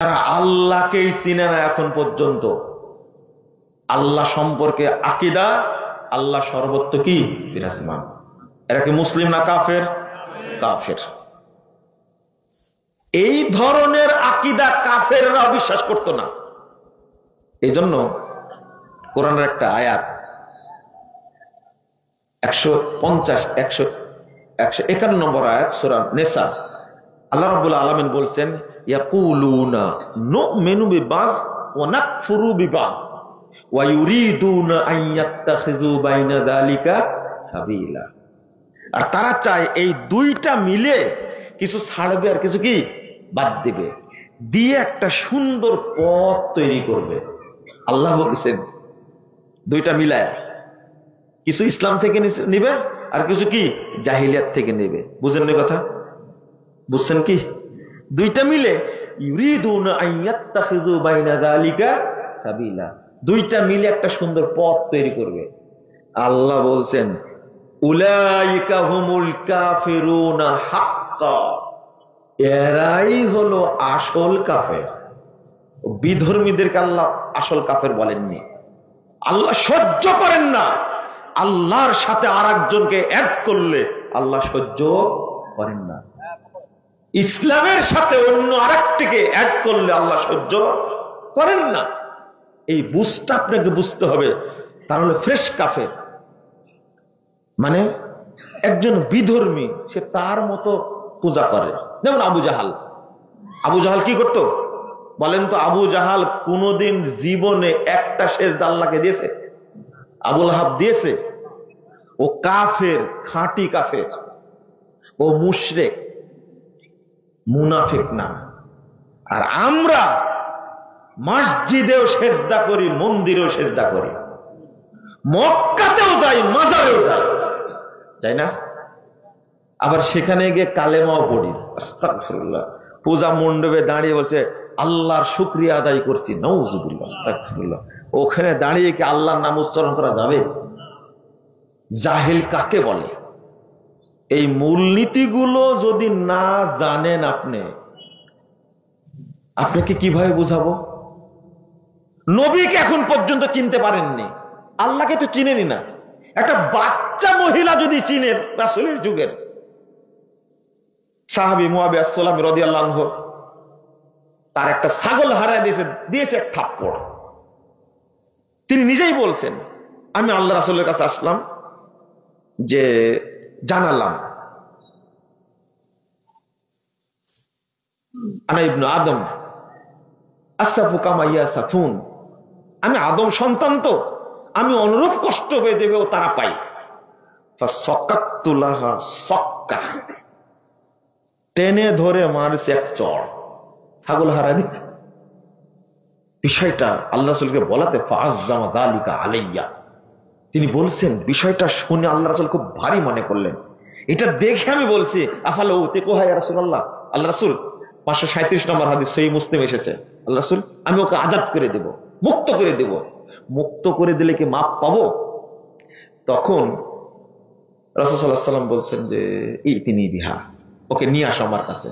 তারা আল্লাহকেই চিনে না এখন পর্যন্ত। আল্লাহ সম্পর্কে আকীদা আল্লাহ সর্বত্র কি বিরাজমান। এরা কি মুসলিম না কাফের? কাফের। এই ধরনের আকীদা কাফেররা বিশ্বাস করতো না। এই জন্য কোরআনের একটা আয়াত 151 নম্বর আয়াত সূরা নিসা, আল্লাহ রাব্বুল আলামিন বলছেন ইয়াকুলুনা নুমিনু বিবাজ ওয়া নাকফুরু বিবাজ ওয়া ইউরিদুনা আন ইয়াত্তাখিযু বাইনা যালিকা সাবিলা। আর তারা চায় এই দুইটা মিলে কিছু ছাড়বে আর কিছু কি বাদ দিবে, দিয়ে একটা সুন্দর পথ তৈরি করবে। আল্লাহ বলছেন দুইটা মিলায় কিছু ইসলাম থেকে নিবে আর কিছু কি জাহিলিয়াত থেকে নেবে। বুঝেন না কথা? বুঝছেন কি? দুইটা মিলে ইউরিদুনা আন ইয়াত্তাখিযু বাইনা যালিকা সাবিলা, দুইটা মিলে একটা সুন্দর পথ তৈরি করবে। আল্লাহ বলছেন উলাইকা হুমুল কাফিরুনা হাক্কা, এরাই হলো আসল কাফের। বিধর্মীদেরকে আল্লাহ আসল কাফের বলেননি। আল্লাহ সহ্য করেন না আল্লাহর সাথে আরেকজনকে অ্যাড করলে, আল্লাহ সহ্য করেন না। ইসলামের সাথে অন্য আরেকটিকে অ্যাড করলে আল্লাহ সহ্য করেন না। এই বুঝটা আপনাকে বুঝতে হবে। তাহলে ফ্রেশ কাফের মানে একজন বিধর্মী, সে তার মতো পূজা করে। যেমন আবু জাহাল। আবু জাহাল কি করত বলেন তো? আবু জাহাল কোনদিন জীবনে একটা সেজদা আল্লাহকে দিয়েছে? আবু লাহাব দিয়েছে? ও কাফের, খাঁটি কাফের, ও মুশরিক, মুনাফিক না। আর আমরা মসজিদেও সেজদা করি, মন্দিরেও সেজদা করি, মক্কাতেও যাই, মাজারেও যাই, যাই না? আবার সেখানে গিয়ে কালেমাও পড়ি। আস্তাগফিরুল্লাহ। পূজা মণ্ডপে দাঁড়িয়ে বলছে আল্লাহর শুকরিয়া আদায় করছি, নাউযুবিল্লাহ, আস্তাগফিরুল্লাহ। ওখানে দাঁড়িয়ে কি আল্লাহর নাম উচ্চারণ করা যাবে? জাহিল কাকে বলে? এই মূলনীতিগুলো যদি না জানেন আপনাকে কিভাবে বুঝাবো? নবীকে এখন পর্যন্ত চিনতে পারেননি, আল্লাহকে তো চিনেনি না। একটা বাচ্চা মহিলা যদি চিনে রাসূলের যুগের সাহাবী মুয়াবিয়া সুলামি রাদিয়াল্লাহু আনহু, তার একটা ছাগল হারায় দিয়েছে এক থাপ্পড়। তিনি নিজেই বলছেন আমি আল্লাহ রাসূলের কাছে আসলাম, যে জানালাম আনা ইবনু আদম আসরাফু কামা ইয়াসাফুন, আমি আদম সন্তান, তো আমি অনুরূপ কষ্ট হয়ে দেবে ও তারা পাই। ফাসাক্কাতু লাহা সাক্কা, টেনে ধরে মারছে এক চড়, ছাগল হারায় দিয়েছে। বিষয়টা আল্লাহ রাসূলকে বলাতে ফাআজ্জামা যালিকা আলাইয়া, তিনি বলছেন বিষয়টা শুনে আল্লাহ রাসূল খুব ভারী মনে করলেন। এটা দেখে আমি বলছি আফালা উতিকুহা ইয়া রাসূলুল্লাহ, আল্লাহ রাসূল 537 নম্বর হাদিস সহিহ মুসলিম এসেছে, আল্লাহ রাসূল আমি ওকে আজাদ করে দেব, মুক্ত করে দেব। মুক্ত করে দিলে কি মাপ পাবো? তখন রাসূল সাল্লাল্লাহু আলাইহি ওয়াসাল্লাম বলছেন যে ইতিনি বিহা, ওকে নিয়ে আসো আমার কাছে।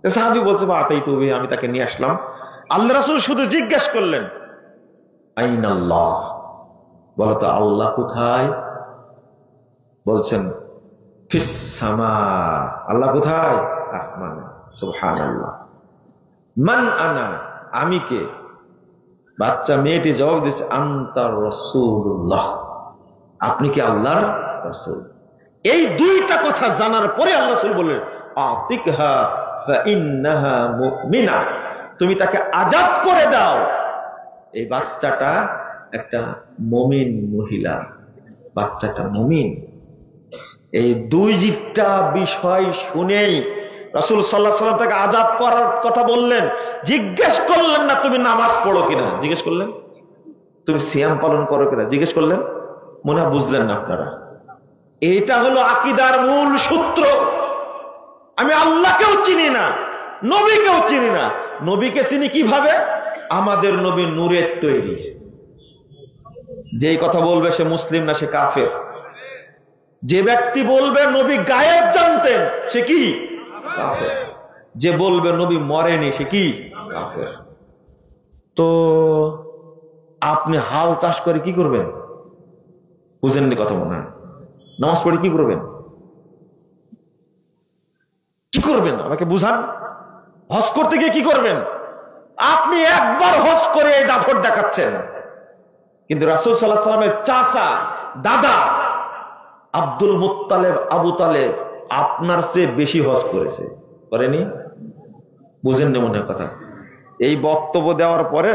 সাহাবী বলছে বা আতাইতু বিহা, আমি তাকে নিয়ে আসলাম। আল্লাহ রাসূল শুধু জিজ্ঞেস করলেন আইনাল্লাহ, বলতো আল্লাহ কোথায়? বলছেন ফিস সামা, আল্লাহ কোথায়? আসমানে। সুবহানাল্লাহ। মান আনা, আমি কে? বাচ্চা মেয়েটি জবাব দিয়েছে আনতা রাসূলুল্লাহ, আপনি কি আল্লাহর রাসূল। এই দুইটা কথা জানার পরে আল্লাহ রাসূল বললেন আতিকহা ফা ইন্নাহা মুমিনা, তুমি তাকে আজাদ করে দাও, এই বাচ্চাটা একটা মুমিন মহিলা, বাচ্চাটা মুমিন। এই দুইটা বিষয় শুনেই রাসূল সাল্লাল্লাহু আলাইহি ওয়াসাল্লাম তাকে আজাদ করার কথা বললেন। জিজ্ঞেস করলেন না তুমি নামাজ পড়ো কিনা, জিজ্ঞেস করলেন তুমি সিয়াম পালন করো কিনা, জিজ্ঞেস করলেন। মনে হয় বুঝলেন না আপনারা? এটা হলো আকীদার মূল সূত্র। আমি আল্লাহকেও চিনি না, নবীকেও চিনি না। নবীকে চিনি কিভাবে? আমাদের নবী নূরের তৈরি। যেই কথা বলবে সে মুসলিম না, সে কাফের। যে ব্যক্তি বলবে নবী গায়েব জানতেন, সে কি? কাফের। যে বলবে নবী মরেনি, সে কি? কাফের। তো আপনি হাল চাষ করে কি করবেন? বুঝেননি কথা মনে হয়। নামাজ পড়ে কি করবেন? কি করবেন আমাকে বুঝান। হজ করতে গিয়ে কি করবেন? আপনি একবার হজ করে এই দাফট দেখাচ্ছেন, কিন্তু রাসূল সাল্লাল্লাহু আলাইহি ওয়াসাল্লামের চাচা দাদা আব্দুল মুত্তালিব আবু তালেব আপনার চেয়ে বেশি হজ করেছে, করেনি? বুঝেন না মনে কথা। এই বক্তব্য দেওয়ার পরে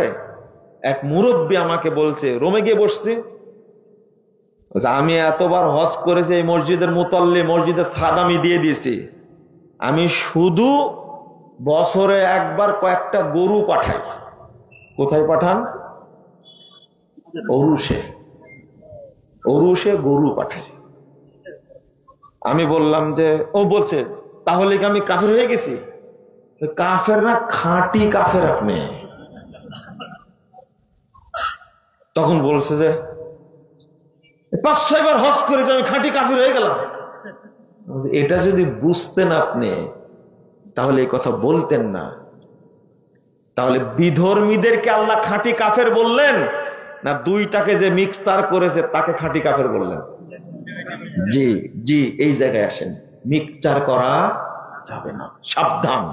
এক মুরব্বী আমাকে বলছে, রোমে গিয়ে বসছে, আমি এতবার হজ করেছি, এই মসজিদের মুতাল্লি মসজিদের ছাদ আমি দিয়ে দিয়েছি, আমি শুধু বছরে একবার কয়েকটা গরু পাঠাই। কোথায় পাঠান? অরুষে। অরুষে গরু পাঠাই। আমি বললাম যে, ও বলছে তাহলে কি আমি কাফের হয়ে গেছি? কাফের না, খাঁটি কাফের আপনি। তখন বলছে যে 5-6 বার হজ করেছি, আমি খাঁটি কাফের হয়ে গেলাম। এটা যদি বুঝতেন আপনি তাহলে এই কথা বলতেন না। তাহলে বিধর্মীদেরকে আল্লাহ খাঁটি কাফের বললেন না দুইটাকে যে মিক্সচার করেছে তাকে খাঁটি কাফের বললেন? জি জি, এই জায়গায় আসেন। মিক্সচার করা যাবে না, সাবধান।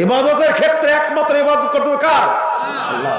ইবাদতের ক্ষেত্রে একমাত্র ইবাদত করতে হবে কার? আল্লাহ।